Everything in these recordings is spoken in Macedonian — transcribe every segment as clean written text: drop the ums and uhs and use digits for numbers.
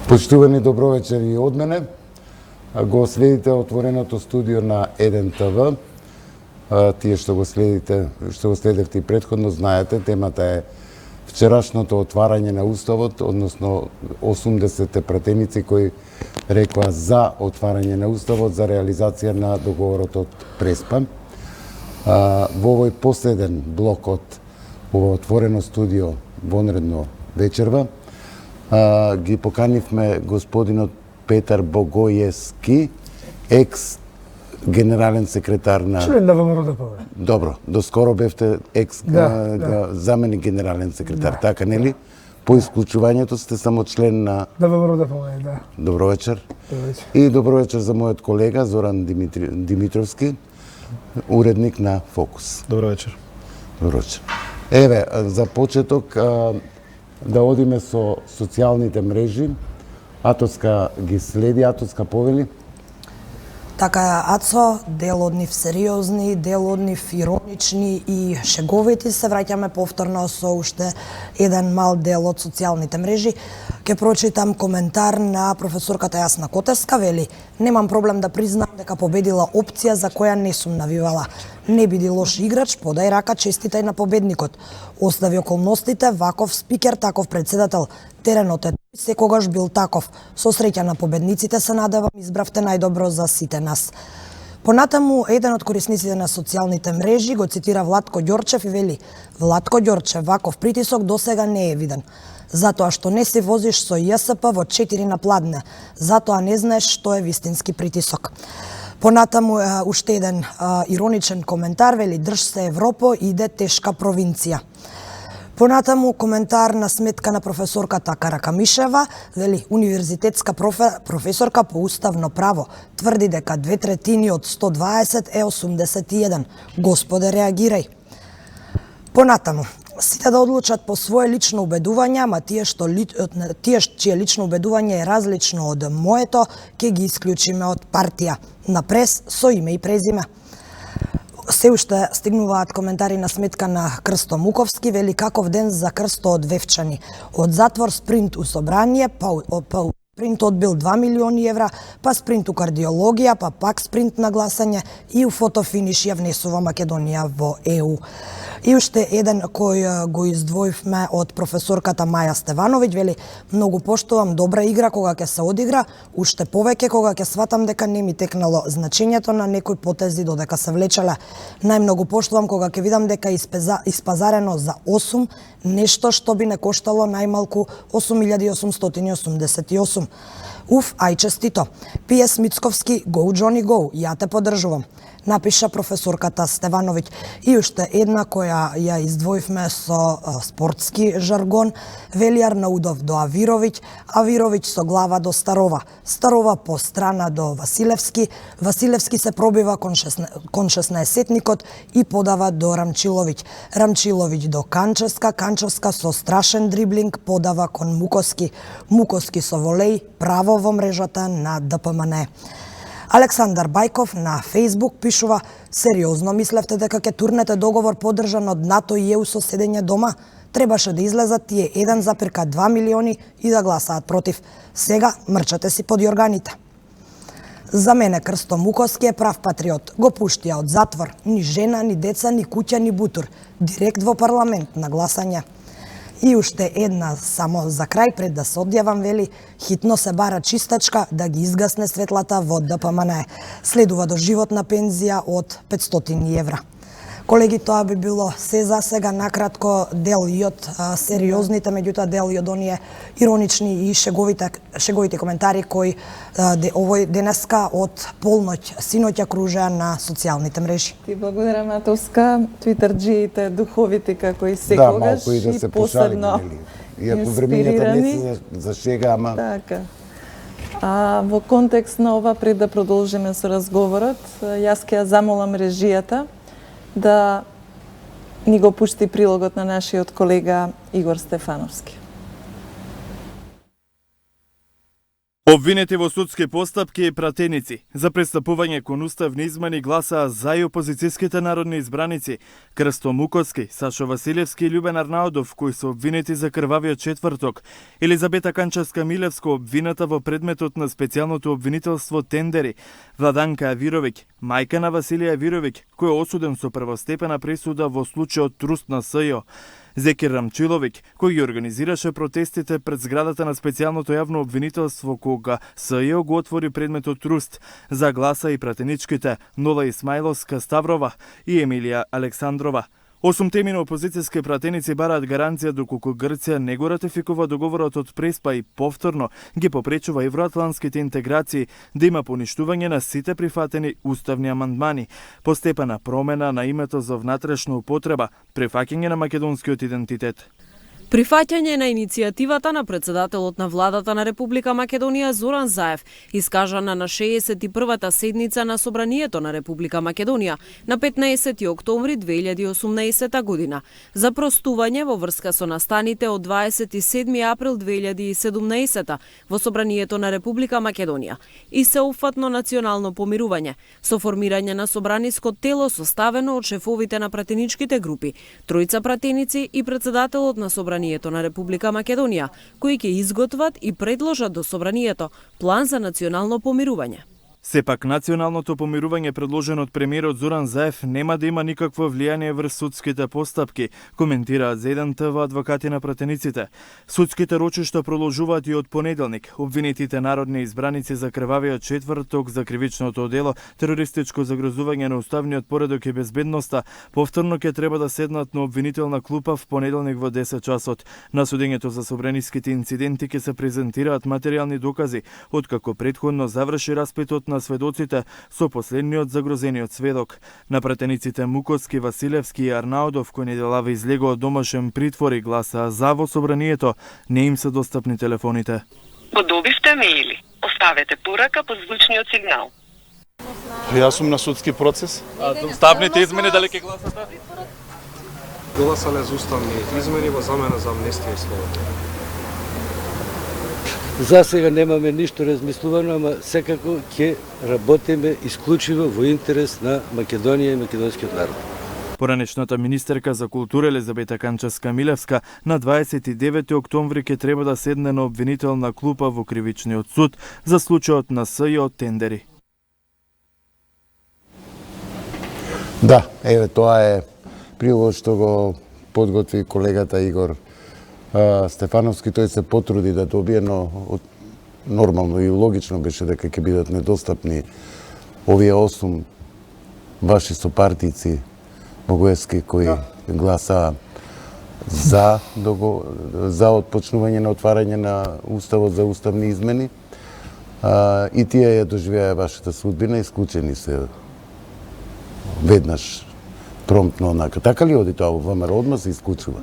Почитувани, добро вечер и од мене. Го следите отвореното студио на 1 ТВ. Тие што го следевте и претходно, знаете, темата е вчерашното отварање на Уставот, односно 80 пратеници кои рекоа за отварање на Уставот, за реализација на договорот од Преспа. Во овој последен блок од ово отворено студио вонредно вечерва, ги поканивме господинот Петар Богојевски, екс-генерален секретар на... Член на ВМРО-ДПМНЕ. Добро, доскоро бевте заменик генерален секретар, така нели? По исклучувањето сте само член на... На ВМРО-ДПМНЕ, да. Добро вечер. Добро вечер. И добро вечер за мојот колега Зоран Димитровски, уредник на Фокус. Добро вечер. Добро вечер. Еве, за почеток да одиме со социјалните мрежи. Атоска ги следи, Атоска повели. Така е, Ацо, дел од нив сериозни, дел од нив иронични и шеговити. Се враќаме повторно со уште еден мал дел од социјалните мрежи. Ке прочитам коментар на професорката Јасна Котевска, вели: "Немам проблем да признам дека победила опција за која не сум навивала. Не биди лош играч, подај рака, честитај на победникот. Остави околностите, ваков спикер, таков председател. Теренот е секогаш бил таков. Со среќа на победниците се надевам, избравте најдобро за сите нас." Понатаму, еден од корисниците на социјалните мрежи го цитира Владко Ѓорчев и вели: "Владко Ѓорчев, ваков притисок досега не е виден. Затоа што не се возиш со ЈСП во 4 на пладне, затоа не знаеш што е вистински притисок." Понатаму, уште еден ироничен коментар, вели: "Држ се Европо, иде тешка провинција." Понатаму коментар на сметка на професорката Каракамишева, вели: "Универзитетска професорка по уставно право тврди дека 2/3 од 120 е 81. Господе, реагирај." Понатаму, сите да одлучат по свое лично убедување, ама тие чие лично убедување е различно од моето, ќе ги исклучиме од партија. На прес со име и презиме. Се уште стигнуваат коментари на сметка на Крсто Муковски, вели: "Каков ден за Крсто од Вевчани. Од затвор спринт у собрание, па спринт одбил 2 милиони евра, па спринт у кардиологија, па пак спринт на гласање и у фотофиниш ја внесува Македонија во ЕУ." И уште еден кој го издвоивме од професорката Маја Стевановиќ, вели: "Многу поштувам добра игра кога ќе се одигра, уште повеќе кога ќе сватам дека не ми текнало значењето на некои потези додека се влечеле. Најмногу поштувам кога ќе видам дека испазарено за 8, нешто што би не коштало најмалку 8.888. Уф, ај честито. Пиес Мицковски, go Johnny go, ја те поддржувам", напиша професорката Стевановиќ. И уште една која ја издвоивме со спортски жаргон, вели: "Арнаудов до Авировиќ, Авировиќ со глава до Старова, Старова по страна до Василевски, Василевски се пробива кон 16-никот и подава до Рамчиловиќ, Рамчиловиќ до Канчевска, Канчевска со страшен дриблинг подава кон Мукоски, Мукоски со волеј право во мрежата на ДПМНЕ." Александар Бајков на Фейсбук пишува: "Сериозно мислевте дека ќе турнете договор поддржан од НАТО и ЕУ со седење дома? Требаше да излезат тие 1,2 милиони и да гласаат против. Сега мрчате си под јорганите." За мене Крсто Муковски е прав патриот. Го пуштија од затвор. Ни жена, ни деца, ни куќа, ни бутур. Директ во парламент на гласање. И уште една само за крај пред да се одјавам, вели: "Хитно се бара чистачка да ги изгасне светлата во ДПМНЕ. Следува доживотна пензија од 500 евра." Колеги, тоа би било се за сега. Накратко, дел и од сериозните, меѓутоа дел и од оние иронични и шеговите коментари кои овој денеска од полноќ синоќа кружеа на социјалните мрежи. Ти благодарам, Атоска. Твитърджиите духовити како и секогаш. Да, малку и да се пошалиме, нели? Иако времењата не се за шега, ама... Така. Во контекст на ова, пред да продолжиме со разговорот, јас ќе ја замолам режијата да ни го пушти прилогот на нашиот колега Игор Стефановски. Обвинети во судски постапки и пратеници за престапување кон уставни измени гласаа за и опозицијските народни избраници Крсто Муковски, Сашо Василевски и Љубен Арнаудов, кои се обвинети за крвавиот четврток, Елизабета Канчевска-Милевска обвината во предметот на специјалното обвинителство тендери, Владанка Авировиќ, мајка на Василија Авировиќ, кој е осуден со првостепена пресуда во случајот труст на СЈО, Зекир Рамчиловиќ, кој ги организираше протестите пред зградата на специјалното јавно обвинителство кога СЈО го отвори предметот труст, за гласа и пратеничките Нола Исмаиловска Ставрова и Емилија Александрова. 8 теми на опозицијски пратеници бараат гаранција доколку Грција не го ратификува договорот од Преспа и повторно ги попречува евроатлантските интеграции да има поништување на сите прифатени уставни амандмани, постепена промена на името за внатрешна употреба, прифаќање на македонскиот идентитет. Прифаќање на иницијативата на председателот на владата на Република Македонија Зоран Заев, искажана на 61-та седница на Собранието на Република Македонија на 15 октомври 2018 година, за простување во врска со настаните од 27 април 2017 во Собранието на Република Македонија и сеопфатно национално помирување, со формирање на собраниско тело составено од шефовите на пратеничките групи, тројца пратеници и председателот на Собранието на Република Македонија, кои ќе изготват и предложат до Собранието план за национално помирување. Сепак, националното помирување предложено од премиерот Зоран Заев нема да има никакво влијание врз судските постапки, коментираат за 1 ТВ адвокати на пратениците. Судските рочишта продолжуваат и од понеделник. Обвинетите народни избраници за крвавиот четврток за кривичното дело, терористичко загрозување на уставниот поредок и безбедноста, повторно ќе треба да седнат на обвинителна клупа в понеделник во 10 часот. На судењето за собраниските инциденти ќе се презентираат материјални докази, откако претходно заврши распитот на сведоците со последниот загрозениот сведок. На пратениците Муковски, Василевски и Арнаудов, кои неделава излегува од домашен притвор и гласаа за во собранието, не им се достапни телефоните. Подобивте мејли. Оставете порака по звучниот сигнал. Јас сум на судски процес. Уставните измени дали ќе гласате? Гласале за уставни измени во замена за амнестија и слобода. За сега немаме ништо размислувано, ама секако ќе работиме исклучиво во интерес на Македонија и македонскиот народ. Поранешната министерка за култура Елизабета Канчевска-Милевска на 29 октомври ќе треба да седне на обвинителна клупа во кривичниот суд за случајот на СЈО тендери. Да, еве тоа е прилог што го подготви колегата Игор Стефановски. Тој се потруди да добие, но нормално и логично беше дека ќе бидат недостапни овие 8 ваши сопартици богоевски кои гласаа за отпочнување на отварање на уставот за уставни измени, и тие ја доживеа вашата судбина, исклучени се веднаш промптно онака. Така ли оди тоа? ВМРО одма се исклучува?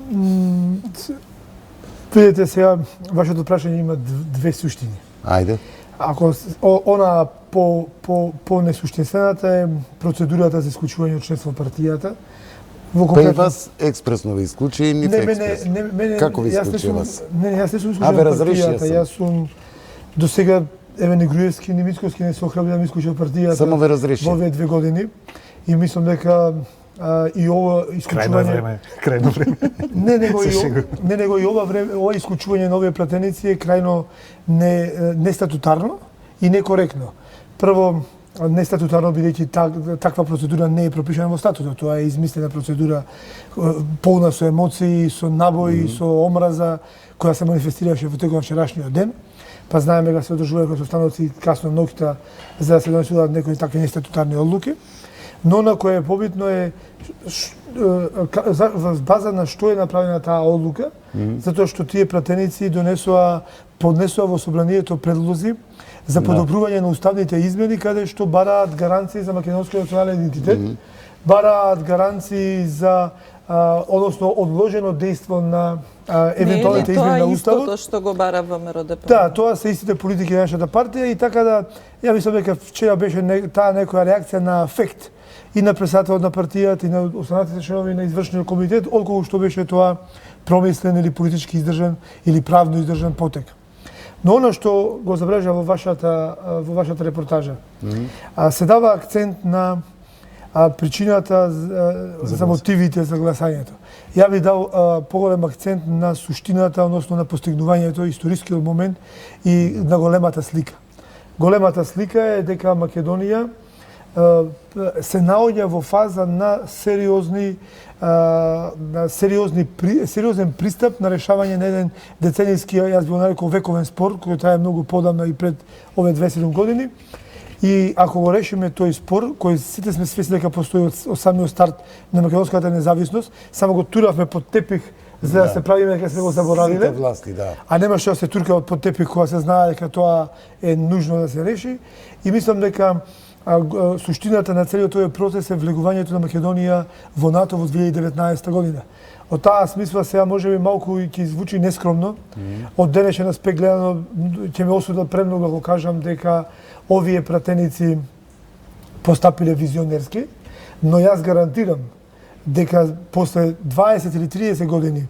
Видите сега, вашето прашање има две суштини. Ајде. Ако она по несуштинствената е процедурата за исклучување од членство во партијата. Па и вас експресно ви исклучи и нив експресно. Како ви исклучи вас? Не, јас не сум исклучен од партијата. Јас сум до сега, еве ни Груевски, ни Мицковски не се охрабри да ми исклучи од партијата. Само ве разреши. Во овие 2 години. И мислам дека и ова исклучување Крајно време. него и ова исклучување на овие пратеници е крајно нестатутарно и некоректно. Прво, нестатутарно бидејќи таква процедура не е пропишана во статутот. Тоа е измислена процедура полна со емоции, со набои, со омраза, која се манифестираше во текот на вчерашниот ден. Па знаеме дека се одржуваат состаноци касно ноќта за да се донесуваат некои такви нестатутарни одлуки. Но на кое е побитно е во база на што е направена таа одлука, затоа што тие пратеници поднесоа во собранието предлози за подобрување на уставните измени, каде што бараат гаранции за македонскиот национален идентитет, бараат гаранции за односно одложено дејство на евентуалните измени на уставот. Не е тоа истото што го бара ВМРО-ДПМН. Да, тоа се истите политики на нашата партија и така да, ја мислам дека вчера беше таа некоја реакција на афект и на председателот на партијата и на останатите членови на извршниот комитет, отколку што беше тоа промислен или политички издржан или правно издржан потек. Но оно што го забележа во вашата репортажа, се дава акцент на причината за мотивите за гласањето. Ја би дал поголем акцент на суштината, односно на постигнувањето, историскиот момент и на големата слика. Големата слика е дека Македонија се наоѓа во фаза на сериозен пристап на решавање на еден деценијски, јас би го нарекол вековен спор, кој трае многу подамна и пред овие 27 години. И ако го решиме тој спор, кој сите сме свесни дека постои од самиот старт на македонската независност, само го туравме под тепих за да се правиме дека сме го заборавиле. Сите власти, да. А немаше да се турка под тепих кога се знае дека тоа е нужно да се реши. И мислам дека суштината на целиот тој процес е влегувањето на Македонија во НАТО во 2019 година. Од таа смисла сега можеби малку и ќе звучи нескромно. Од денешен аспект гледано ќе ме осудат премногу ако кажам дека овие пратеници постапиле визионерски, но јас гарантирам дека после 20 или 30 години,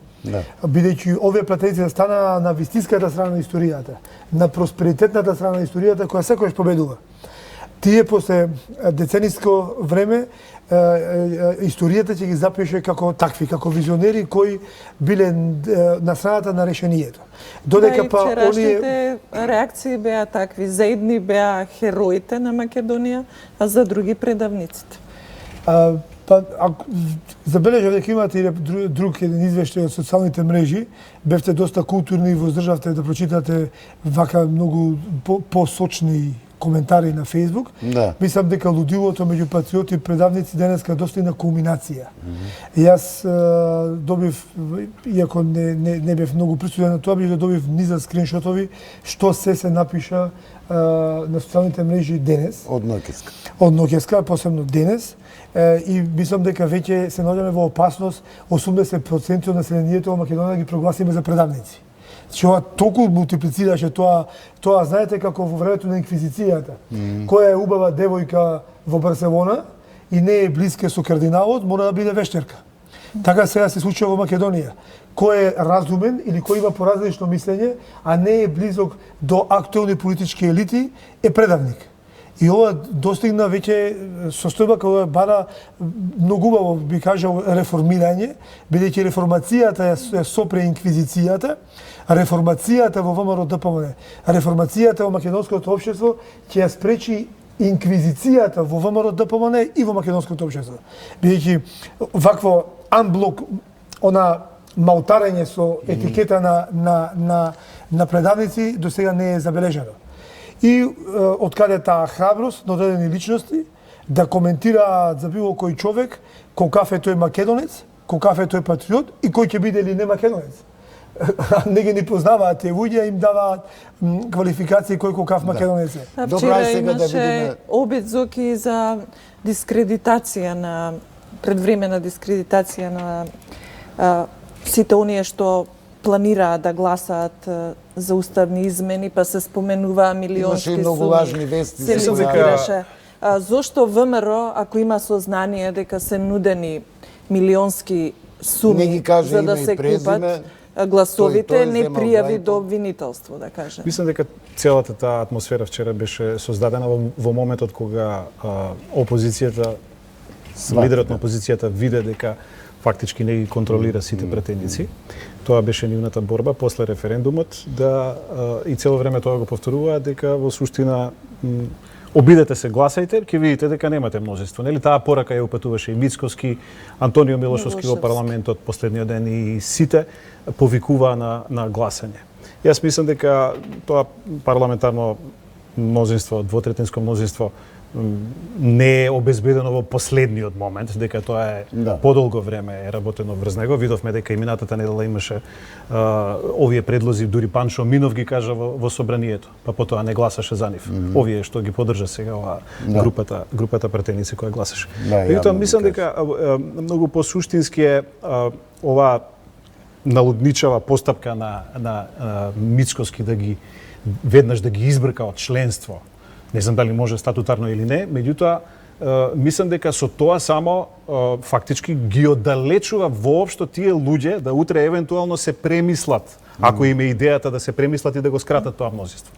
бидејќи овие пратеници станаа на вистинската страна на историјата, на просперитетната страна на историјата која секојаш победува. Тие после децениско време историјата ќе ги запише како такви, како визионери кои биле на страната на решението. Додека па вчерашните реакции беа такви, за едни беа хероите на Македонија, а за други предавниците. Забележав дека имате и друг еден извештај од социјалните мрежи, бевте доста културни и воздржавте да прочитате вака многу посочни коментари на Фейсбук. Мислам дека лудилото меѓу патриоти и предавници денеска достигна кулминација. Јас добив, иако не бев многу присутен на тоа, добив низа скриншотови што се напиша на социјалните мрежи денес. Од ноќеска. Од ноќеска, посебно денес. И мислам дека веќе се наоѓаме во опасност 80% од населението во Македонија да ги прогласиме за предавници. Што толку мултиплицираше тоа, знаете како во времето на инквизицијата, која е убава девојка во Барселона и не е блиска со кардиналот, мора да биде вештерка. Така сега се случува во Македонија. Кој е разумен или кој има поразлично мислење, а не е близок до актуелни политички елити, е предавник. И ова достигна веќе состојба која бара многу убаво, би кажал, реформирање, бидејќи реформацијата е сопре инквизицијата, реформацијата во ВМРО ДПМН, реформацијата во македонското општество ќе ја спречи инквизицијата во ВМРО ДПМН и во македонското општество. Бидејќи вакво анблок, она маутарење со етикета на предавници до сега не е забележано. И од каде таа храброст на одредени личности да коментираат за било кој човек колкав е тој македонец, колкав е тој патриот и кој ќе биде или не македонец. Не ги ни познаваат тие луѓе, им даваат квалификации кој колкав македонец е. Вчера имаше обид Зоки за дискредитација на предвремена дискредитација на сите оние што планираат да гласаат за уставни измени, па се споменуваа милионски суми. Имаше многу важни вести. Се лицитираше. Зошто ВМРО, ако има сознание дека се нудени милионски суми за да се купат гласовите, не пријави до обвинителство, да кажем? Мислам дека целата таа атмосфера вчера беше создадена во моментот кога опозицијата, лидерот на опозицијата виде дека фактички не ги контролира сите претеници. Тоа беше нивната борба после референдумот, да и цело време тоа го повторува дека во суштина обидете се, гласајте, ќе видите дека немате множество. Нели таа порака ја упатуваше и Мицкоски, Антонио Милошевски во парламентот последниот ден и сите повикуваа на гласање. Јас мислам дека тоа парламентарно мнозинство, двотретинско мнозинство не е обезбедено во последниот момент, дека тоа е подолго време е работено врз него. Видовме дека и минатата недела имаше овие предлози, дури Панчо Минов ги кажа во собранието, па потоа не гласаше за нив. Овие што ги поддржа сега оваа групата пратеници која гласаше. Меѓутоа мислам дека многу посуштински е оваа налудничава постапка на Мицкоски да ги веднаш да ги избрка од членство. Не знам дали може статутарно или не, меѓутоа мислам дека со тоа само фактички ги оддалечува воопшто тие луѓе да утре евентуално се премислат, ако им е идејата да се премислат и да го скратат тоа мнозинство.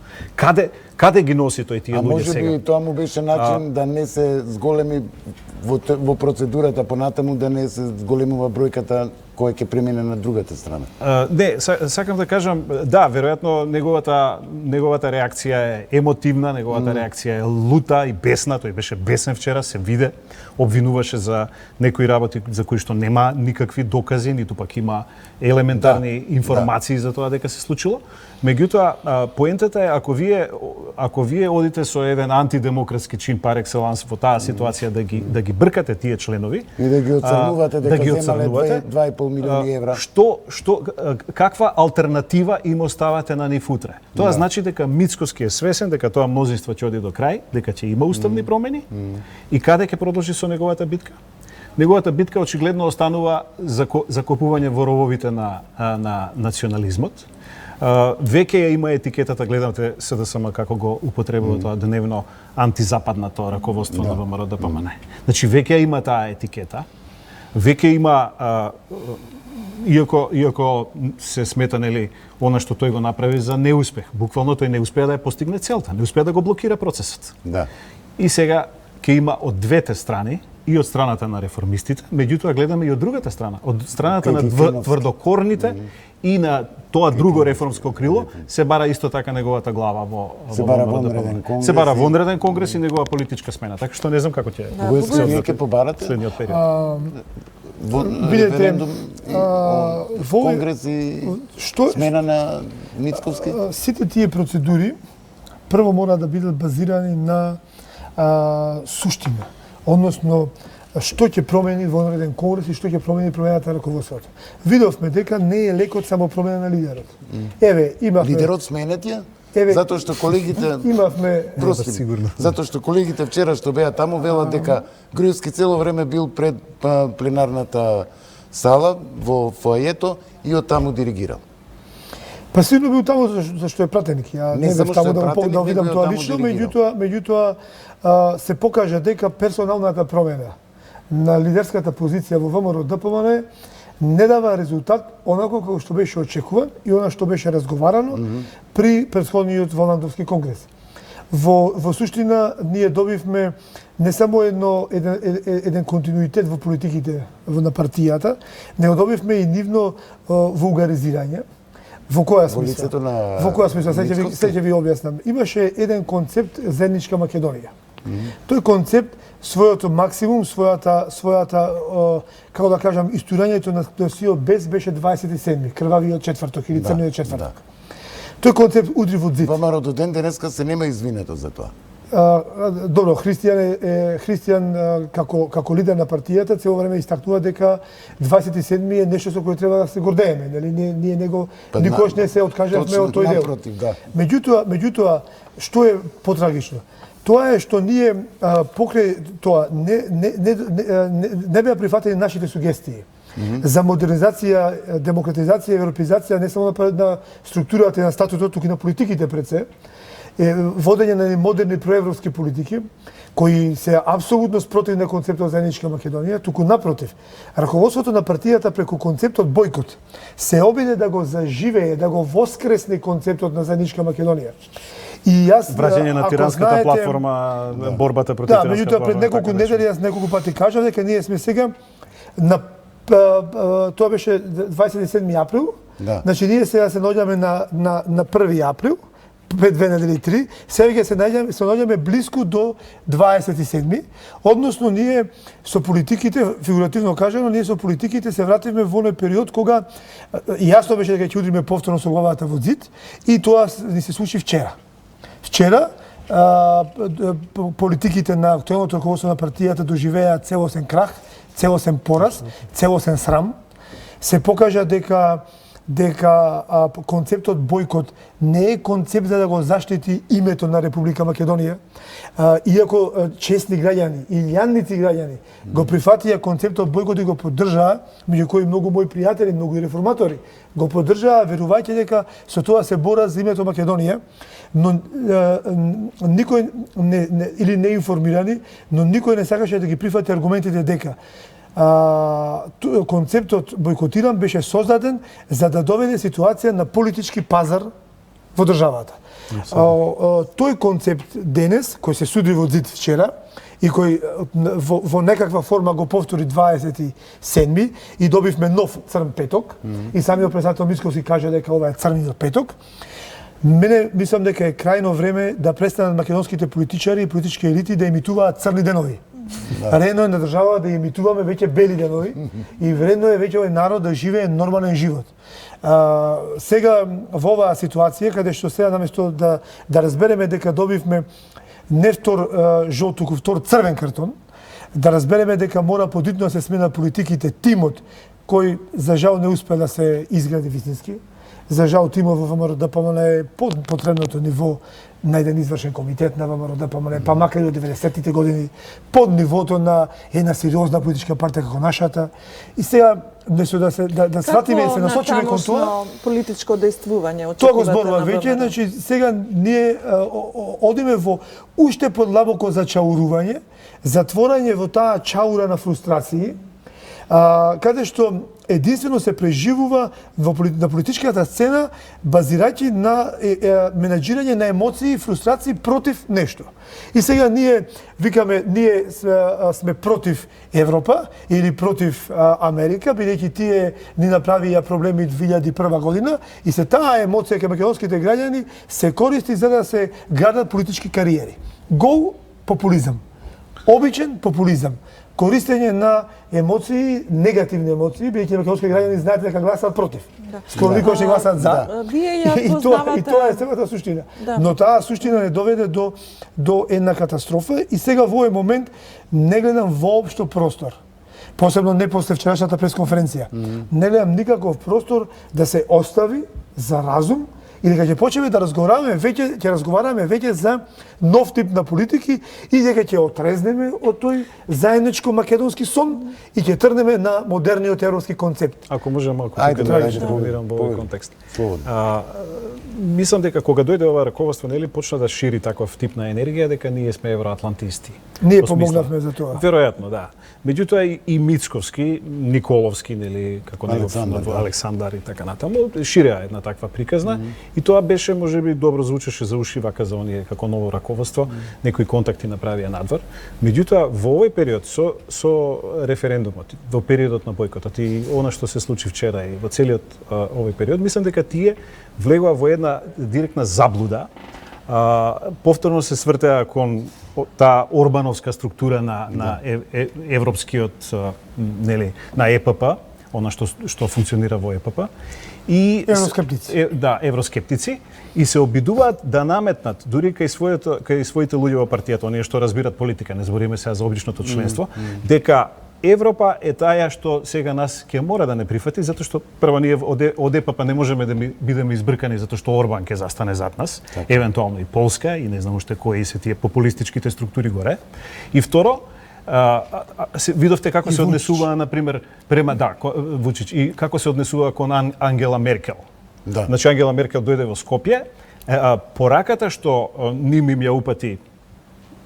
Каде ги носи тој тие луѓе сега? А може би тоа му беше начин да не се зголеми во процедурата понатаму, да не се зголемува бројката кој ќе премине на другата страна. Не, сакам да кажам, да, веројатно неговата реакција е емотивна, неговата реакција е лута и бесна, тој беше бесен вчера, се виде, обвинуваше за некои работи за кои што нема никакви докази, ниту пак има елементарни информации за тоа дека се случило. Меѓутоа, поентата е ако вие одите со еден антидемократски чин пар екселанс во таа ситуација да ги бркате тие членови и да ги оцрнувате дека земале 2,5 милиони евра. Каква алтернатива им оставате на нив утре? Тоа значи дека Мицкоски е свесен дека тоа мнозинство ќе оди до крај, дека ќе има уставни промени и каде ќе продолжи со неговата битка? Неговата битка очигледно останува закопување во рововите на национализмот. Веќе ја има етикетата, гледате СДСМ како го употребува тоа дневно антизападното раководство на ВМРО-ДПМН. Значи веќе ја има таа етикета. Веќе има иако се смета нели она што тој го направи за неуспех. Буквално тој не успеа да ја постигне целта, не успеа да го блокира процесот. Да. И сега ќе има од двете страни, и од страната на реформистите, меѓутоа гледаме и од другата страна, од страната на тврдокорните и на тоа друго реформско крило, се бара исто така неговата глава се бара вонреден конгрес. Се бара вонреден конгрес и негова политичка смена. Така што не знам како ќе се вие побарате следниот период. Референдум, конгрес и смена на Мицковски? Сите тие процедури прво мора да бидат базирани на суштина. Односно, што ќе промени вонреден конгрес и што ќе промени промената на раководството. Видовме дека не е лекот само промена на лидерот. Еве, имавме... Лидерот сменетија? Затоа што колегите... Имавме... Сигурно. Затоа што колегите вчера што беа таму велат дека Груевски цело време бил пред пленарната сала во фоајето и од таму диригирал. Па сигурно бил таму зашто е пратеник. Ја не бев таму да видам тоа лично, меѓутоа се покажа дека персоналната промена на лидерската позиција во ВМРО-ДПМН не дава резултат онако како што беше очекуван и она што беше разговарано при претходниот Воландовски конгрес. Во суштина ние добивме не само еден континуитет во политиките на партијата, него добивме и нивно вулгаризирање. Во која смисла? Во која смисла? Се ќе ви објаснам. Имаше еден концепт Заедничка Македонија. Тој концепт, својото максимум, својата како да кажам, истурањето на досијот без беше 27-ми, крвавиот четврток или црниот четврток. Тој концепт удри во зид. ВМРО до ден денеска се нема извинето за тоа. Добро, Христијан како лидер на партијата цело време истакнува дека 27-ми е нешто со кое треба да се гордееме, нели? Ние него никош не се откажавме од тој дел. Меѓутоа, што е потрагично? Тоа е што ние покрај тоа не беа прифатени нашите сугестии за модернизација, демократизација, европеизација не само на структурата и на статутот, туку и на политиките пред се, водење на модерни проевропски политики, кои се апсолутно спротив на концептот Заедничка Македонија, туку напротив, раководството на партијата преку концептот бојкот се обиде да го заживее, да го воскресне концептот на Заедничка Македонија. И јас враќање на тиранската платформа, борбата против тиранската платформа. Да, меѓутоа пред неколку недели јас неколку пати кажав дека ние сме сега на тоа беше 27 април. Значи ние сега се наоѓаме на 1 април, пред 2 недели 3, сега се наоѓаме блиску до 27, односно ние со политиките, фигуративно кажано, ние со политиките се вративме во оној период кога јасно беше дека ќе удриме повторно со главата во зид и тоа ни се случи вчера. Вчера политиките на актуелното раководство на партијата доживеа целосен крах, целосен пораз, целосен срам. Се покажа дека дека концептот бойкот не е концепт за да го заштити името на Република Македонија, иако честни граѓани и илјадници граѓани го прифатија концептот бойкот и го поддржаа, меѓу кои многу мои пријатели, многу и реформатори го поддржаа, верувајќи дека со тоа се бора за името Македонија, но никој или неинформирани, но никој не сакаше да ги прифати аргументите дека концептот бойкотиран беше создаден за да доведе ситуација на политички пазар во државата. Тој концепт денес, кој се суди во зид вчера и кој во некаква форма го повтори 27 и добивме нов црн петок, и самиот председател Мицковски кажа дека ова е црниот петок, мене мислам дека е крајно време да престанат македонските политичари и политички елити да емитуваат црни денови. Редно е на држава да емитуваме веќе бели денови и вредно е веќе овој народ да живее нормален живот. Сега во оваа ситуација каде што сега наместо да разбереме дека добивме не втор жолт, туку втор црвен картон, да разбереме дека мора подитно да се смена политиките, тимот кој за жал не успе да се изгради вистински. За жал тимот во ВМРО-ДПМН е под потребното ниво на еден извршен комитет на ВМРО-ДПМН, па макар и од 90-тите години, под нивото на една сериозна политичка партија како нашата. И сега нешто да сватиме и се насочиме кон тоа. Какво политичко дејствување очекувате? Тоа го зборува веќе, значи сега ние одиме во уште подлабоко зачаурување, затворање во таа чаура на фрустрации, каде што единствено се преживува на политичката сцена базирајќи на менаџирање на емоции и фрустрации против нешто. И сега ние викаме, ние сме против Европа или против Америка, бидејќи тие ни направија проблеми 2001 година и се таа емоција кај македонските граѓани се користи за да се градат политички кариери. Гол популизам. Обичен популизам. Користење на емоции, негативни емоции, бидејќи македонски граѓани знаат дека гласат против. Скоро никој ќе гласат за. Вие ја познавате. И тоа е самата суштина. Но таа суштина не доведе до една катастрофа и сега во овој момент не гледам воопшто простор. Посебно не после вчерашната пресконференција. Не гледам никаков простор да се остави за разум и дека ќе почнеме да разговараме веќе за нов тип на политики и дека ќе отрезнеме од тој заедничко македонски сон и ќе трнеме на модерниот европски концепт. Ако можам малку да интервенирам во овој контекст. Мислам дека кога дојде ова раководство, нели почна да шири таков тип на енергија дека ние сме евроатлантисти. Ние помогнавме за тоа. Веројатно, да. Меѓутоа и Мицковски, Николовски, нели, како негов Александар и така натаму, ширеа една таква приказна и тоа беше можеби добро звучеше за уши вака за оние како ново раководство, некои контакти направија надвор. Меѓутоа во овој период со референдумот, во периодот на бојкотот и она што се случи вчера и во целиот овој период, мислам дека тие влегува во една директна заблуда. Повторно се свртеа кон таа Орбановска структура на европскиот нели на ЕПП, она што функционира во ЕПП и евроскептици. Евроскептици и се обидуваат да наметнат дури кај своите луѓе во партијата, оние што разбират политика, не збориме сега за обичното членство, дека Европа е таја што сега нас ќе мора да не прифати, затоа што прво ние од ЕПП не можеме да бидеме избркани затоа што Орбан ќе застане зад нас, евентуално и Полска и не знам уште кои се тие популистичките структури горе. И второ, видовте како се однесува на пример према Вучич и како се однесува кон Ангела Меркел. Значи Ангела Меркел дојде во Скопје, пораката што ним им ја упати,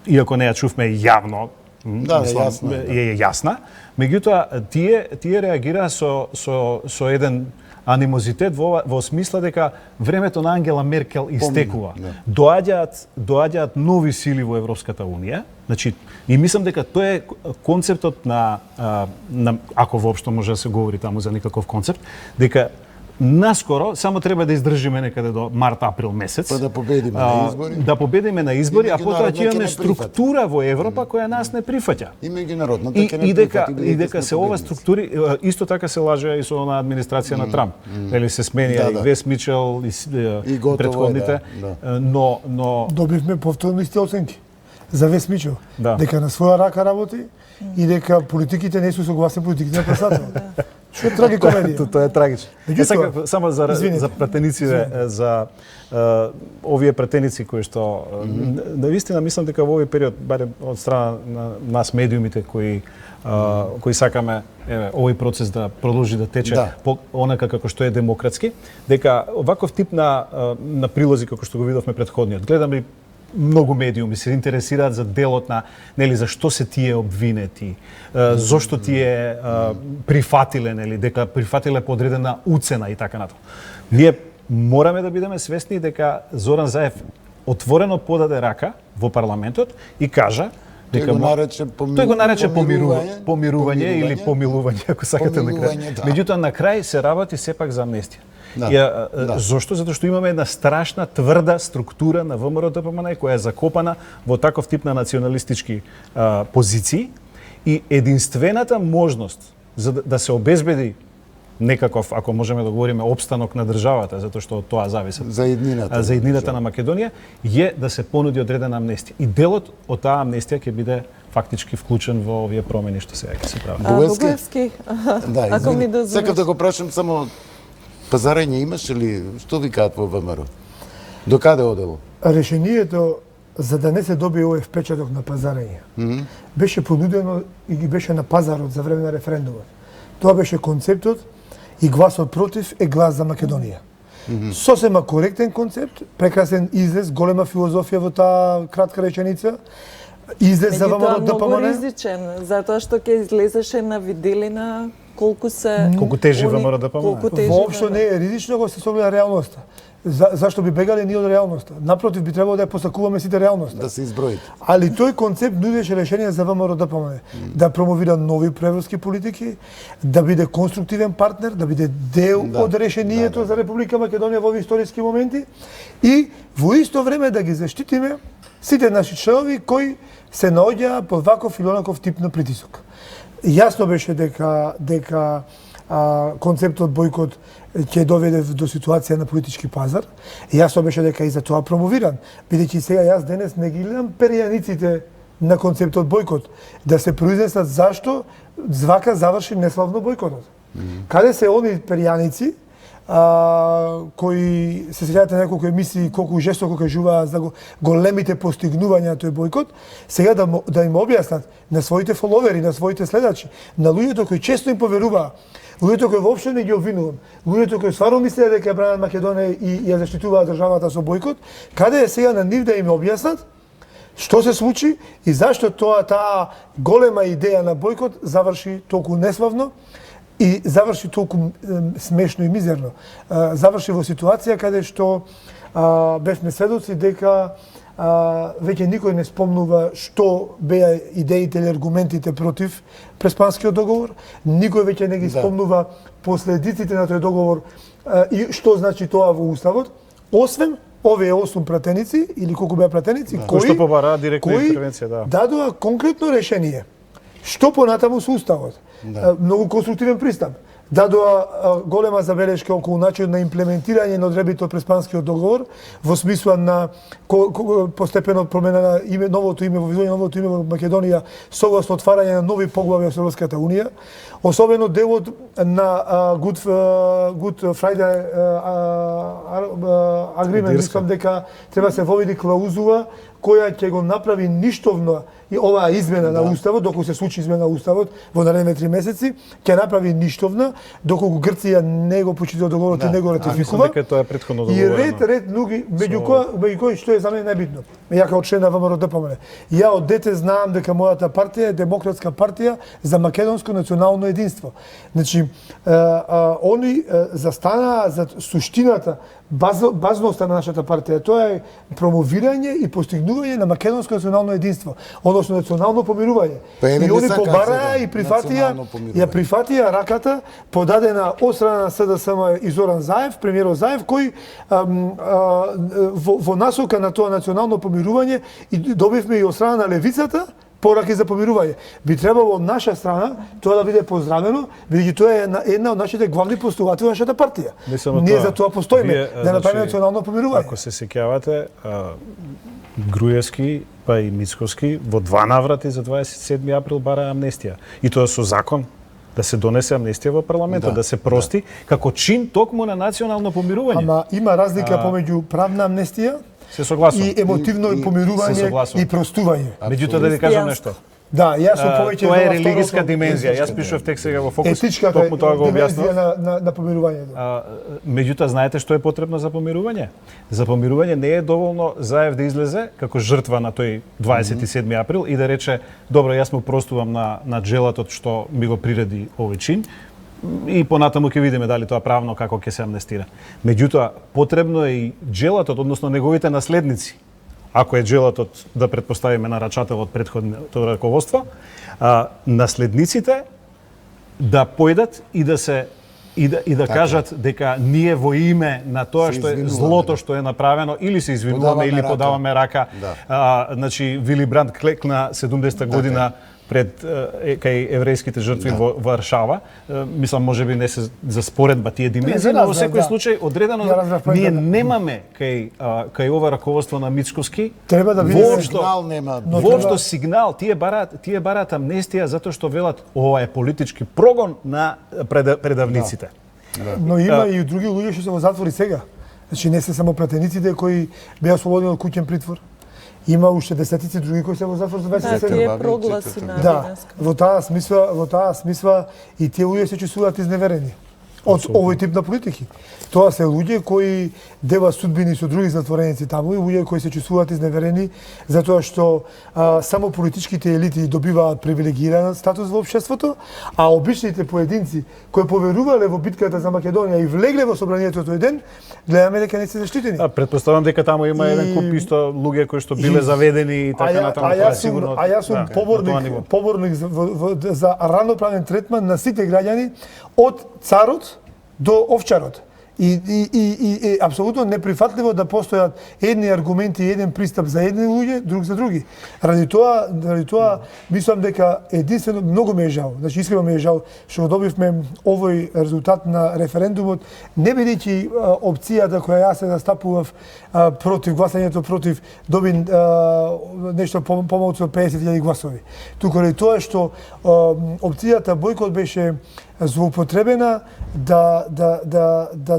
иако не ја чувме јавно, е јасна. Меѓутоа тие реагираа со еден анимозитет во смисла дека времето на Ангела Меркел истекува. Доаѓаат нови сили во Европската унија. Значи и мислам дека тоа е концептот на ако воопшто може да се говори таму за никаков концепт, дека наскоро само треба да издржиме некаде до март-април месец. Па да победиме на избори. Да победиме на избори, а потоа ќе имаме структура во Европа која нас не прифаќа. И меѓународната ќе не прифати. И дека се ова структури исто така се лаже и со на администрација на Трамп. Или се сменија и Вес Мичел и претходните, но добивме повторно исти оценки за Вес Мичел, дека на своја рака работи и дека политиките не се согласни политиките на председател. Што е трагикомедија? Тоа е трагично. Меѓутоа, Сакам само извинете. за пратениците, за овие пратеници кои што навистина мислам дека во овој период, барем од страна на нас медиумите кои сакаме овој процес да продолжи да тече по онака како што е демократски, дека оваков тип на прилози како што го видовме претходниот, гледам и многу медиуми се интересираат за делот на, нели, за што се тие обвинети, зошто тие прифатиле, нели, дека прифатиле подредена уцена и така натаму. Ние мораме да бидеме свесни дека Зоран Заев отворено подаде рака во парламентот и кажа дека тој го нарече помирување или помилување, ако сакате на крај. Меѓутоа на крај се работи сепак за амнестија. Зошто? Затоа што имаме една страшна тврда структура на ВМРО-ДПМН која е закопана во таков тип на националистички позиции и единствената можност за да се обезбеди некаков, ако можеме да говориме, опстанок на државата, затоа што од тоа зависи за иднината на Македонија, е да се понуди одредена амнестија. И делот од таа амнестија ќе биде фактички вклучен во овие промени што сега ќе се прават. Бугарски, ако ми дозволиш. Сакам да го прашам само, пазарење имаш или што викаат во ВМРО? До каде одело? Решението за да не се добие овој впечаток на пазарење беше понудено и ги беше на пазарот за време на референдумот. Тоа беше концептот и гласот против е глас за Македонија. Сосема коректен концепт, прекрасен излез, голема филозофија во таа кратка реченица. Излез за ВМРО-ДПМН. Многу ризичен, затоа што ќе излезеше на виделина колку тежи ВМРО-ДПМН. Воопшто не е ризично кога се согледа реалноста. Зашто би бегали ние од реалноста? Напротив, би требало да ја посакуваме сите реалноста. Да се изброите. Али тој концепт нудеше решение за ВМРО-ДПМН. Да промовира нови преевропски политики, да биде конструктивен партнер, да биде дел од решението за Република Македонија во овие историски моменти и во исто време да ги заштитиме сите наши членови кои се наоѓаа под ваков или онаков тип на притисок. Јасно беше дека концептот бојкот ќе доведе до ситуација на политички пазар. Јасно беше дека и за тоа промовиран, бидејќи сега јас денес не ги гледам перијаниците на концептот бојкот, да се произнесат зашто звака заврши неславно бојкотот. Каде се они перијаници кои се сеќавате неколку емисии колку жестоко кажуваат за големите постигнувања на тој бојкот, сега да им објаснат на своите фоловери, на своите следачи, на луѓето кои често им поверуваа, луѓето кои воопшто не ги обвинувам, луѓето кои стварно мислеа дека ја бранат Македонија и ја заштитуваат државата со бојкот, каде е сега на нив да им објаснат што се случи и зашто таа голема идеја на бојкот заврши толку неславно и заврши толку смешно и мизерно. Заврши во ситуација каде што бевме сведоци дека веќе никој не спомнува што беа идеите или аргументите против Преспанскиот договор, никој веќе не ги спомнува последиците на тој договор и што значи тоа во уставот, освен овие 8 пратеници или колку беа пратеници кои побара директна интервенција, дадоа конкретно решение. Што понатаму со уставот? Многу конструктивен пристап. Дадоа голема забелешка околу начин на имплементирање на одредбите од Преспанскиот договор во смисла на постепено промена на име, новото име, воведување новото име во Македонија согласно отварање на нови поглави во Европската унија, особено делот на Good Friday Agreement, мислам дека треба се воведи клаузула која ќе го направи ништовно и оваа измена на уставот, доколку се случи измена на уставот во наредните 3 месеци, ќе направи ништовна доколку Грција не го почитува договорот и не го ратификува. Дека тоа е претходно И договорено. ред луѓе, меѓу кои што е за мене најбитно. Ја како член на ВМРО-ДПМН. Ја од дете знаам дека мојата партија е демократска партија за македонско национално единство. Значи, они застанаа за суштината, базноста на нашата партија. Тоа е промовирање и постигнување на македонско национално единство, односно национално помирување. И они побараа и прифатија раката подадена од страна на СДСМ и Зоран Заев, премиерот Заев, кој во насока на тоа национално помирување и добивме и од страна на левицата пораки за помирување. Би требало од наша страна тоа да биде поздравено, бидејќи тоа е една од нашите главни постулати во нашата партија. Ние за тоа постоиме, да направиме национално помирување. Ако се сеќавате, Груевски па и Мицкоски во 2 наврати за 27 април бара амнестија. И тоа со закон да се донесе амнестија во парламентот, да се прости како чин токму на национално помирување. Ама има разлика помеѓу правна амнестија се согласувам и емотивно помирување и простување. Меѓутоа да ви кажам нешто. Да, јас сум повеќе тоа е религиска dimenzија. Јас пишував текст сега во Фокус. Етичката тоа го објаснав на помирувањето. Меѓутоа знаете што е потребно за помирување? За помирување не е доволно Заев да излезе како жртва на тој 27 април и да рече добро, јас му простувам на джелатот што ми го приреди овој чин и понатаму ќе видиме дали тоа правно како ќе се амнестира. Меѓутоа потребно е и джелатот, односно неговите наследници, ако е джелатот да претпоставиме нарачател од претходното раководство, наследниците да појдат и да се и да кажат дека ние во име на тоа што е злото што е направено или се извинуваме или подаваме рака. Значи Вили Бранд клекна 70-та година пред кај еврејските жртви во Варшава. Мислам, можеби не се за споредба тие димензии, но во секој случај одредено ние немаме кај ова раководство на Мицкоски треба да биде сигнал нема. Воопшто сигнал, тие бараат амнестија затоа што велат ова е политички прогон на предавниците. Но има и други луѓе што се во затвори сега. Значи не се само пратениците кои беа ослободени од куќен притвор. Има уште десетици други кои се во затвор за 27 години. Тие прогласи на Виденска. Во таа смисла и тие луѓе се чувствуваат изневерени од овој тип на политики. Тоа се луѓе кои делат судбини со други затвореници таму и луѓе кои се чувствуваат изневерени затоа што само политичките елити добиваат привилегиран статус во општеството, а обичните поединци кои поверувале во битката за Македонија и влегле во собранието тој ден, гледаме дека не се заштитени. Претпоставам дека таму има еден куп исто луѓе кои што биле заведени и така натаму. А јас сум поборник за равноправен третман на сите граѓани од царот до овчарот. И апсолутно неприфатливо да постојат едни аргументи и еден пристап за едни луѓе, друг за други. Ради тоа мислам дека единствено многу ме е жал. Значи искрено ме е жал што добивме овој резултат на референдумот, не бидејќи опцијата која јас се застапував против гласањето против доби нешто помалку од 50.000 гласови. Туку ради тоа што опцијата бојкот беше злоупотребена да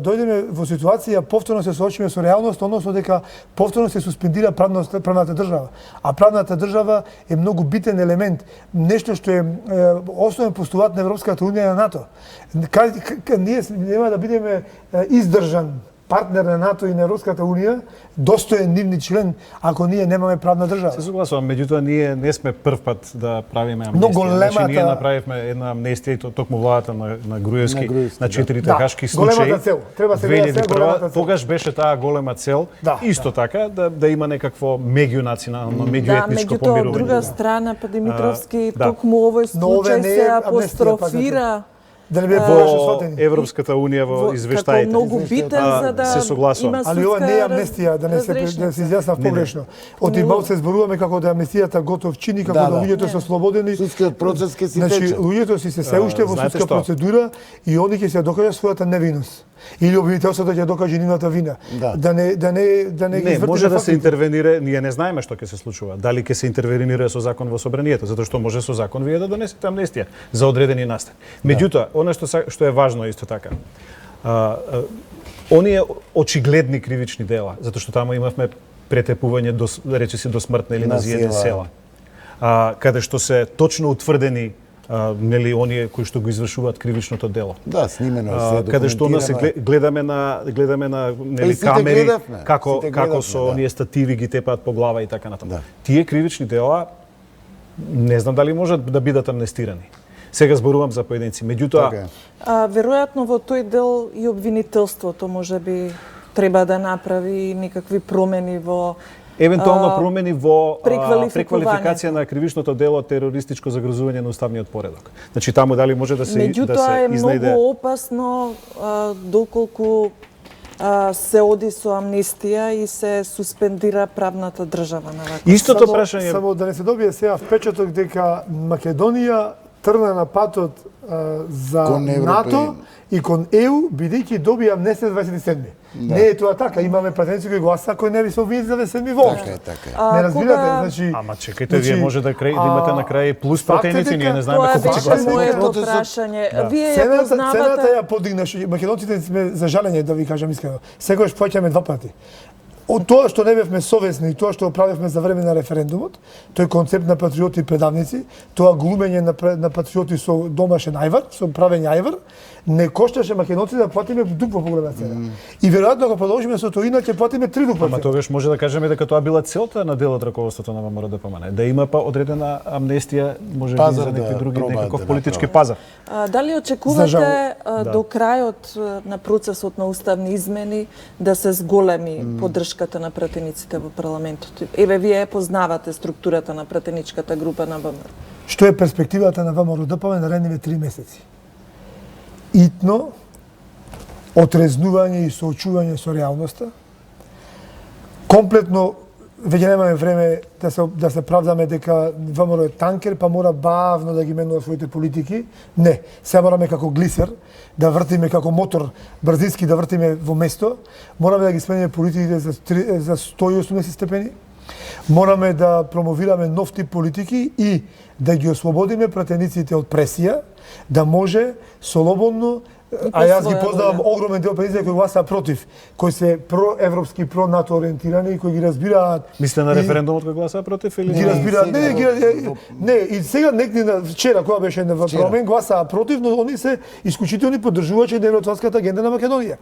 дојдеме во ситуација повторно се соочиме со реалност, односно дека повторно се суспендира правната држава. А правната држава е многу битен елемент, нешто што е основен постулат на Европската унија и на НАТО. Ние нема да бидеме издржан партнер на НАТО и на Европската унија, достоен нивни член, ако ние немаме правна држава. Се согласувам, меѓутоа ние не сме прв пат да правиме амнестија. Значи ние направивме една амнестија и токму владата на Груевски на 4 хашки случаи. Големата цел. Треба се гледа сега големата цел. Тогаш беше таа голема цел. Исто така да има некакво меѓунационално, меѓуетничко помирување. Меѓутоа од друга страна па Димитровски токму овој случај се апострофира во Европската унија во извештаите. Како многу битен за да се согласувам. Али ова не е амнестија, да се изјаснав погрешно. Од имал се зборуваме како да амнестијата готов чин и како да луѓето се ослободени. Судскиот процес ќе се тече. Значи луѓето си се уште во судска процедура и они ќе се докажат својата невиност. Или обвинителството ќе докаже нивната вина. Да не ги изврти. Може да се интервенира, ние не знаеме што ќе се случува. Дали ќе се интервенира со закон во собранието, затоа што може со закон вие да донесете амнестија за одредени настани. Меѓутоа, она што е важно исто така. Оние очигледни кривични дела, затоа што таму имавме претепување речиси до смртна или назијани села. Каде што се точно утврдени нели оние кои што го извршуваат кривичното дело. Да, снимено се, каде што се гледаме на нели камери како со оние стативи ги тепаат по глава и така натаму. Тие кривични дела не знам дали можат да бидат амнестирани. Сега зборувам за поединци. Меѓутоа, веројатно во тој дел и обвинителството можеби треба да направи некакви промени во евентуално промени во преквалификација на кривичното дело терористичко загрозување на уставниот поредок. Значи таму дали може да се Меѓутоа е многу опасно доколку се оди со амнестија и се суспендира правната држава на вака. Истото прашање само да не се добие сега впечаток дека Македонија тргна на патот за Кон Европа НАТО и кон ЕУ, бидејќи добија амнестија 27. Да. Не е тоа така, имаме пратеници кои гласа кои не би се обвинети за 27 воопште. Така е. Не разбирате, значи... Ама чекајте, вие може да имате на крај плюс пратеници, ние не знаеме Тоа колку ќе беше гласат. моето прашање. Вие ја Цената познавате... ја подигнаш. Македонците сме за жалење, да ви кажам искрено. Секогаш плаќаме два пати. Од тоа што не бевме совесни и тоа што правевме за време на референдумот, тој концепт на патриоти и предавници, тоа глумење на патриоти со домашен ајвар, со правење ајвар, не кошташе македонците да платиме дупла поголема цена. И веројатно ако продолжиме со тоа иначе платиме три дупла цена. Ама тогаш може да кажеме дека тоа била целта на дел од раководството на ВМРО ДПМН, да има па одредена амнестија, може би за некои други некаков политички пазар. Дали очекувате до крајот на процесот на уставни измени да се зголеми поддршката на пратениците во парламентот? Еве, вие познавате структурата на пратеничката група на ВМРО. Што е перспективата на ВМРО ДПМН наредниве 3 месеци? Итно отрезнување и соочување со реалноста. Комплетно веќе немаме време да се правдаме дека ВМРО е танкер, па мора бавно да ги менува своите политики. Не, се мораме како глисер да вртиме како мотор брзински да вртиме во место. Мораме да ги смениме политиките за 180 степени. Мораме да промовираме нов тип политики и да ги ослободиме пратениците од пресија, да може слободно, а јас ги познавам огромен дел пратеници кои гласаа против, кои се проевропски, про-НАТО ориентирани и кои ги разбираат. Мислите на референдумот кој гласаа против или ги разбираат? Не, и сега вчера кога беше на парламент гласаа против, но они се исклучителни поддржувачи на евроатлантската агенда на Македонија.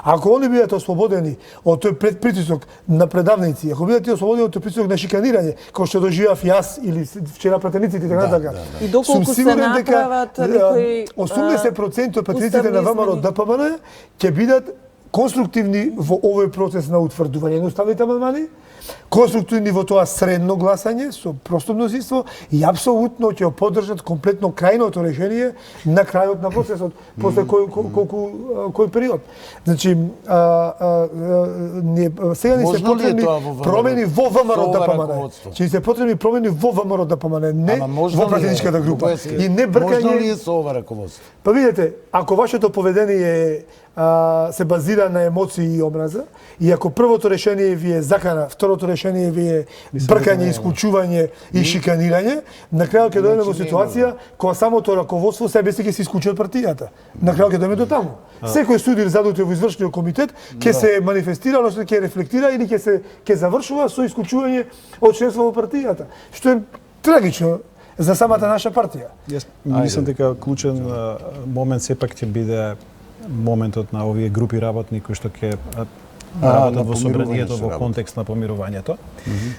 Ако они бидат ослободени од тој притисок на предавници, ако бидат ослободени од тој притисок на шиканирање, кој што доживеав јас или вчера пратениците и така натака. И доколку се направат некои 80% од пратениците на ВМРО ДПМН ќе бидат конструктивни во овој процес на утврдување на уставните амандмани, конструктивни во тоа средно гласање со просто мнозинство и апсолутно ќе поддржат комплетно крајното решение на крајот на процесот после кој период. Значи сега ни се потребни промени во ВМРО ДПМН. Ќе се потребни промени во ВМРО ДПМН, не во пратеничката група. И не бркање. Можно ли е со ова раководство? Па видете, ако вашето поведение се базира на емоции и омраза, и ако првото решение ви е закана, второто решение ви е бркање, исклучување и шиканирање, на крајот ќе дојдеме во ситуација кога самото раководство себе си ќе се исклучи од партијата. На крајот ќе дојдеме до таму. Секој судир задутен во извршниот комитет ќе се манифестира, односно ќе рефлектира или ќе завршува со исклучување од членство во партијата, што е трагично за самата наша партија. Јас мислам дека клучен момент сепак ќе биде моментот на овие групи работни кои што ќе работат во собранието во контекст на помирувањето.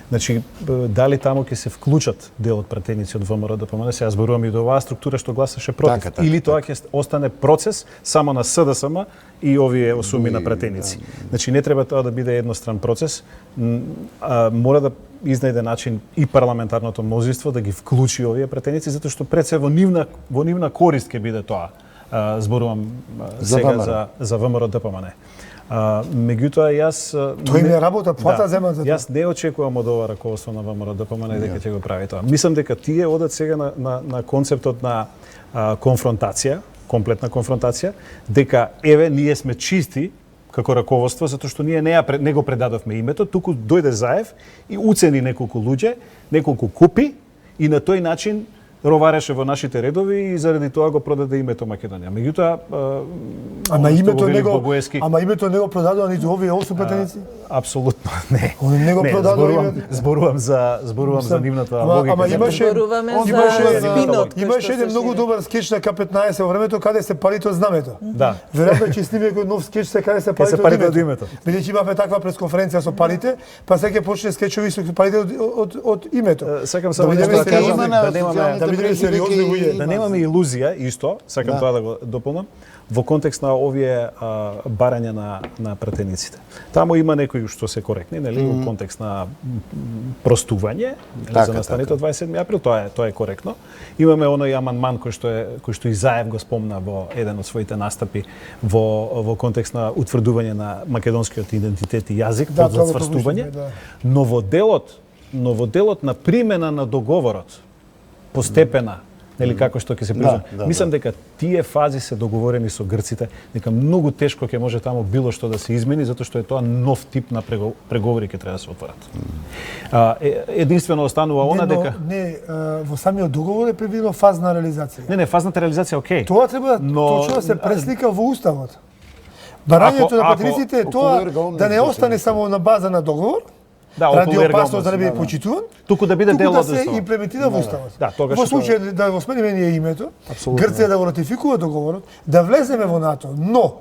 Значи, дали таму ќе се вклучат дел од пратеници од ВМРО ДПМН, сега зборувам и до оваа структура што гласаше против, или тоа ќе остане процес само на СДСМ и овие осуми на пратеници. Значи, не треба тоа да биде едностран процес, мора да изнајде начин и парламентарното мнозинство да ги вклучи овие пратеници, затоа што пред се во нивна корист ќе биде тоа. Зборувам сега за ВМРО ДПМН. Меѓутоа јас тој ми работа, плата земат за тоа. Јас не очекувам од ова раководство на ВМРО ДПМН дека ќе го прави тоа. Мислам дека тие одат сега на концептот на конфронтација, комплетна конфронтација, дека еве ние сме чисти како раководство затоа што ние не го предадовме името, туку дојде Заев и уцени неколку луѓе, неколку купи и на тој начин ровареше во нашите редови и заради тоа го продаде името Македонија. Меѓутоа, ама името не го продадоа ниту овие 8 пратеници? Апсолутно не. Они не го продадоа името. Зборувам за нивната логика. Ама имаше спинот. Имаше еден многу добар скеч на К15 во времето каде се парите од знамето. Да. Веројатно ќе сниме кој нов скеч се каде се парите од името. Бидејќи имавме таква пресконференција со парите, па сега ќе почне скечови со парите од името. Сакам само да кажам да немаме илузија исто, сакам тоа да го дополнам, во контекст на овие барања на пратениците. Таму има некои што се коректни, нели, во контекст на простување, за настаните од 27 април, тоа е коректно. Имаме оној амандман кој што и Заев го спомна во еден од своите настапи во контекст на утврдување на македонскиот идентитет и јазик, под зацврстување, но во делот на примена на договорот, постепена, нели како што ќе се призна. Мислам дека тие фази се договорени со грците, дека многу тешко ќе може таму било што да се измени затоа што е тоа нов тип на преговори ќе треба да се отворат. Единствено останува она дека во самиот договор е предвидено фазна реализација. Не, фазната реализација окей. Тоа треба точно да се преслика во уставот. Барањето на патрициите е тоа да не остане само на база на договор, ради опасност да не биде почитуван, туку да биде дел од уставот. Да се имплементира во уставот. Во случај да го смениме ние името, Грција да го ратификува договорот, да влеземе во НАТО, но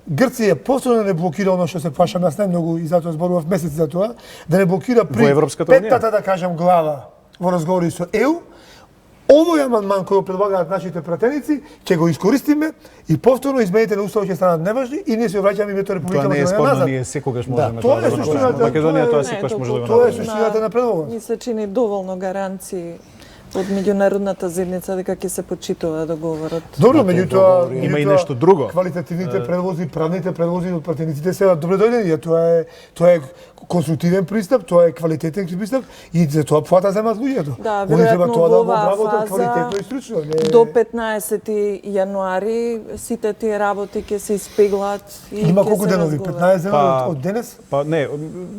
Грција повторно не блокира оно што се плашам, јас најмногу и затоа зборував месеци за тоа, да не блокира при петтата, да кажам, глава во разговори со ЕУ. Овој амандман кој го предлагаат нашите пратеници, ќе го искористиме и повторно измените на уставот ќе станат неважни и ние се враќаме името Република Македонија назад. Тоа не е спорно, ние секогаш можеме тоа да го направиме. Македонија тоа секогаш може да го направи. Тоа е суштината на предлогот. Ми се чини доволно гаранции од меѓународната заедница дека ќе се почитува договорот. Добро, меѓутоа има и нешто друго. Квалитативните предлози, правните предлози од пратениците се добро дојдени. Тоа е конструктивен пристап, тоа е квалитетен пристап и за тоа плата земат луѓето. Да, веројатно во оваа фаза квалитетно и стручно. До 15 јануари сите тие работи ќе се испеглат и има колку денови? 15 дена од денес? Па не,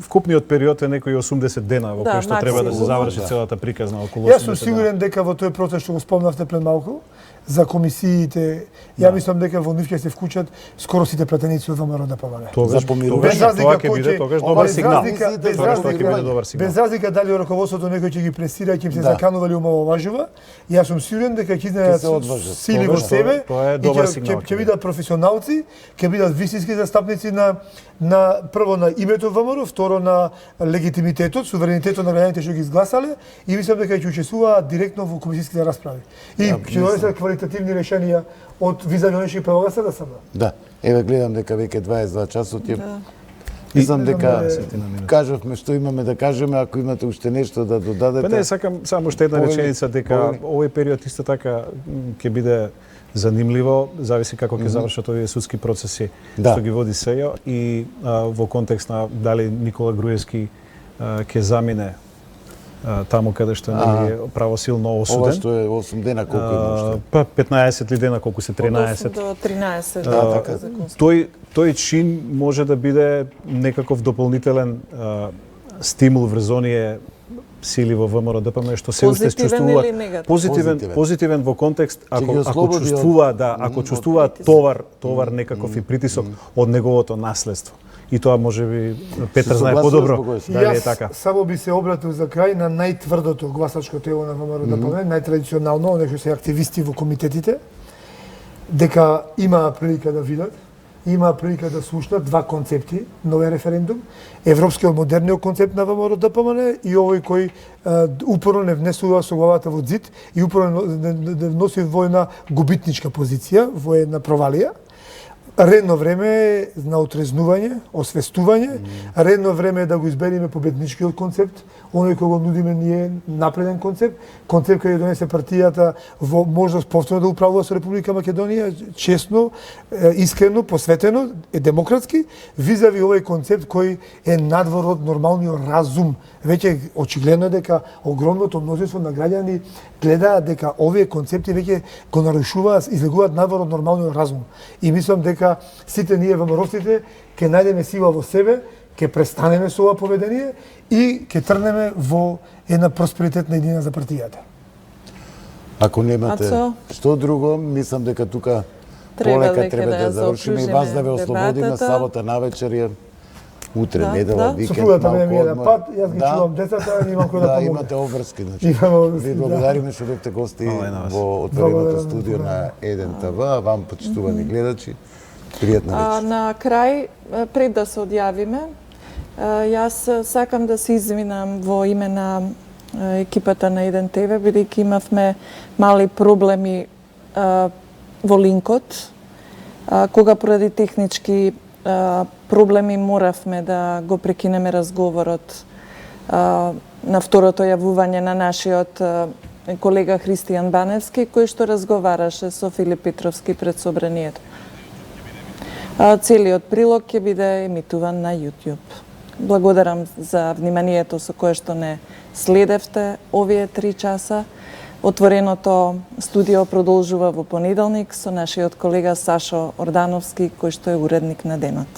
вкупниот период е некои 80 дена во кои што треба да се заврши целата приказна околу 80 дена. Јас сум сигурен дека во тој процес што го спомнавте пред малку, за комисиите, ја мислам дека во нив ќе се вклучат скоро сите пратеници од ВМРО ДПМН. Тогаш тоа ќе биде тогаш добар сигнал. Без разлика дали раководството некој ќе ги пресира, ќе им се заканува или омаловажува, јас сум сигурен дека ќе изнајдат сили во себе и ќе бидат професионалци, ќе бидат вистински застапници на прво на името ВМРО, второ на легитимитетот, суверенитетот на граѓаните што ги изгласале и мислам дека ќе учествуваат директно во комисиските расправи. И ќе донесат квалитативни решенија од визави оние што ги предлага СДСМ. Да, еве гледам дека веќе 22 часот е. Мислам дека кажавме што имаме да кажеме, ако имате уште нешто да додадете. Па не, сакам само уште една реченица дека овој период исто така ќе биде занимливо, зависи како ќе завршат овие судски процеси што ги води СЕЈО и во контекст на дали Никола Груевски ќе замине таму каде што е правосилно осуден. Ова што е 8 дена колку има уште? Па 15 ли дена колку се 13. До 13. Така. Тој чин може да биде некаков дополнителен стимул врз оние сили во ВМРО ДПМН што се уште чувствуваат позитивен во контекст ако чувствуваат товар некаков и притисок од неговото наследство. И тоа може би Петар знае подобро дали е така. Само би се обратил за крај на најтврдото гласачко тело на ВМРО ДПМН, најтрадиционално, оние што се активисти во комитетите, дека имаа прилика да видат, имаа прилика да слушнат два концепти, новиот референдум, европскиот модерниот концепт на ВМРО ДПМН и овој кој упорно не внесува со главата во зид и упорно не носи во една губитничка позиција, во една провалија. Редно време е на отрезнување, освестување, редно време е да го избериме победничкиот концепт, оној кој го нудиме ние напреден концепт кој донесе партијата во можност повторно да управува со Република Македонија, честно, искрено, посветено, демократски, визави овој концепт кој е надвор од нормалниот разум. Веќе очигледно дека огромното мнозинство на граѓани гледаат дека овие концепти веќе го нарушуваат, излегуваат надвор од нормалниот разум. И мислам дека сите ние ВМРО-вците ќе најдеме сила во себе, ќе престанеме со ова поведение и ќе трнеме во една просперитетна идеја за партијата. Ако немате што друго, мислам дека тука полека треба да завршиме и вас да ве ослободиме сабота навечер. Утре, недела, викенд, супругата ме еден пат, јас ги чувам децата, немам кој да помогне. Да, имате обврски, значи. Ви благодариме што бевте гости во отвореното студио на Еден ТВ, а вам почитувани гледачи. Пријатна вечер. На крај, пред да се одјавиме, јас сакам да се извинам во име на екипата на Еден ТВ, бидејќи имавме мали проблеми во линкот, кога поради технички проблеми моравме да го прекинеме разговорот на второто јавување на нашиот колега Христијан Баневски, кој што разговараше со Филип Петровски пред собранието. Целиот прилог ќе биде емитуван на YouTube. Благодарам за вниманието со кое што не следевте овие 3 часа. Отвореното студио продолжува во понеделник со нашиот колега Сашо Ордановски, кој што е уредник на денот.